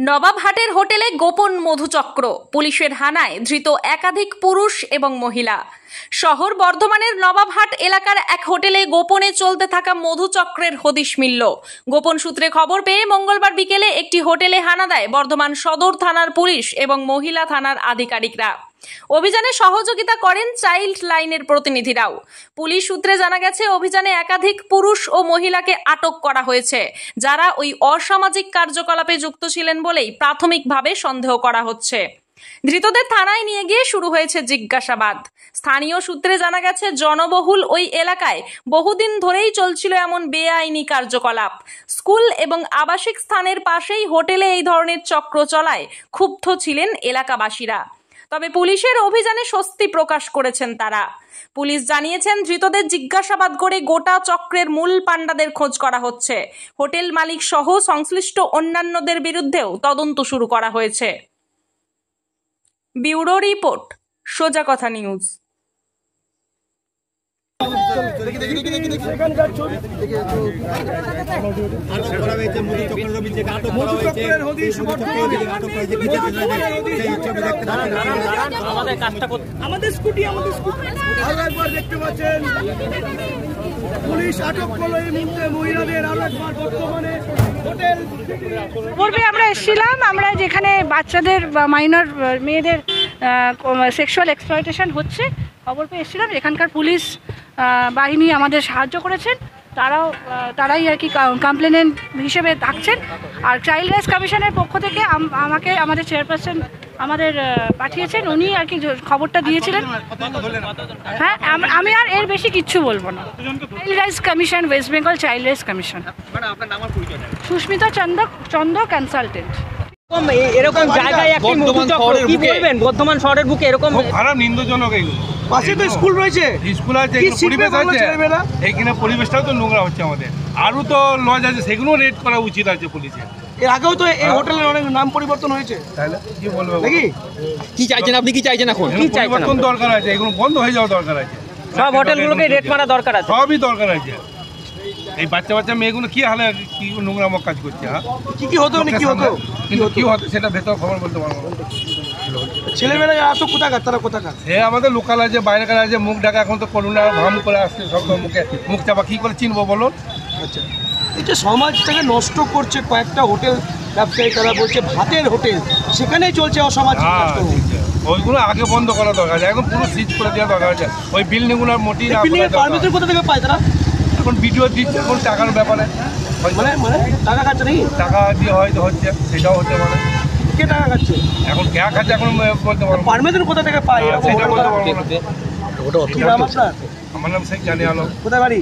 নবাবহাটের হোটেলে গোপন মধুচক্র, পুলিশের হানায় ধৃত একাধিক পুরুষ এবং মহিলা। শহর বর্ধমানের নবাবহাট এলাকার এক হোটেলে গোপনে চলতে থাকা মধুচক্রের হদিশ মিলল। গোপন সূত্রে খবর পেয়ে মঙ্গলবার বিকেলে একটি হোটেলে হানা দেয় বর্ধমান সদর থানার পুলিশ এবং মহিলা থানার আধিকারিকরা। অভিযানে সহযোগিতা করেন চাইল্ড লাইনের প্রতিনিধিরাও। পুলিশ সূত্রে জানা গেছে, অভিযানে একাধিক পুরুষ ও মহিলাকে আটক করা হয়েছে, যারা ওই অসামাজিক কার্যকলাপে যুক্ত ছিলেন বলেই প্রাথমিকভাবে সন্দেহ করা হচ্ছে। ধৃতদের থানায় নিয়ে গিয়ে শুরু হয়েছে জিজ্ঞাসাবাদ। স্থানীয় সূত্রে জানা গেছে, জনবহুল ওই এলাকায় বহুদিন ধরেই চলছিল এমন বেআইনি কার্যকলাপ। স্কুল এবং আবাসিক স্থানের পাশেই হোটেলে এই ধরনের চক্র চলায় ক্ষুব্ধ ছিলেন এলাকাবাসীরা। তবে পুলিশের অভিযানে স্বস্তি প্রকাশ করেছেন তারা। পুলিশ জানিয়েছেন, ধৃতদের জিজ্ঞাসাবাদ করে গোটা চক্রের মূল পাণ্ডাদের খোঁজ করা হচ্ছে। হোটেল মালিক সহ সংশ্লিষ্ট অন্যান্যদের বিরুদ্ধেও তদন্ত শুরু করা হয়েছে। ব্যুরো রিপোর্ট, সোজা কথা নিউজ। আমাদের স্কুটি আরো একবার দেখতে পাচ্ছেন পুলিশ আটক করলো এই মুহূর্তে মহিলাদের। আরো একবার বর্তমানে হোটেল পূর্বে আমরা এসেছিলাম, আমরা যেখানে বাচ্চাদের বা মাইনর মেয়েদের সেক্সুয়াল এক্সপ্লয়টেশন হচ্ছে খবর পেয়ে এসেছিলাম। এখানকার পুলিশ বাহিনী আমাদের সাহায্য করেছেন, তারাই আর কি কমপ্লেনেন্ট হিসেবে থাকছেন। আর চাইল্ড রাইটস কমিশনের পক্ষ থেকে আমাকে আমাদের চেয়ারপারসন আমাদের পাঠিয়েছেন, উনি আর কি খবরটা দিয়েছিলেন। হ্যাঁ, আমি আর এর বেশি কিচ্ছু বলবো না। Child rights commission, West Bengal child rights commission. Sushmita Chanda consultant. এরকম জায়গায় একটি মধুচক্র, কি বলবেন বর্ধমান শহরের বুকে এরকম খারাপ নিন্দজনক এগুলো। পাশে তো স্কুল রয়েছে, স্কুল আছে, পরিবেশ আছে, এখানে পরিবেশটাও তো নোংরা হচ্ছে আমাদের। আরো তো লজ আছে, সেগুলো রেড করা উচিত আছে পুলিশের। এর আগেও তো এই হোটেলের অনেক নাম পরিবর্তন হয়েছে, তাহলে কি বলবো নাকি? কি চাইছেন আপনি, কি চাইছেন এখন? কি চাইছেন? পরিবর্তন দরকার আছে, এগুলো বন্ধ হয়ে যাওয়া দরকার আছে। সব হোটেলগুলোকে রেড মারা দরকার আছে, সবই দরকার আছে। এই বাচ্চা মেয়েগুলো কি হালে কি নোংরামক কাজ করছে। হ্যাঁ, কি হতো কিন্তু কি হতো সেটা ভেতর খবর বলতে পারবো না। ছেলেমেয়েরা আসো কোথাকার, তারা কোথাকার? সে আমাদের লোকাল আছে, বাইরেকার আছে, মুখ ঢাকা। এখন তো করোনা ভাম করে আসছে, সব মুখ চাপা, কি করে চিনবো বলো? আচ্ছা, এই যে সমাজটাকে নষ্ট করছে কয়েকটা হোটেল ব্যবসায়ী, তারা বলছে ভাতের হোটেল, সেখানেই চলছে অসামাজিক কাজকর্ম। ওইগুলো আগে বন্ধ করা দরকার আছে, এখন পুরো সিজ করে দেওয়া দরকার আছে। ওই বিল্ডিংগুলো মোটি পারমিশন কোথা থেকে পায় তারা? এখন ভিডিও দিচ্ছে, এখন টাকার ব্যাপারে মানে টাকা খাচ্ছে নাকি? টাকা দিয়ে হয়তো হচ্ছে, সেটাও হতে পারে। কে টাকা খাচ্ছে? এখন কে খাচ্ছে এখন বলতে পারবো। পারমিশন কোথা থেকে পায় সেটা বলতে পারবো না। কি নাম আপনার? আমার নাম শেখ জানি আলম। কোথায় বাড়ি?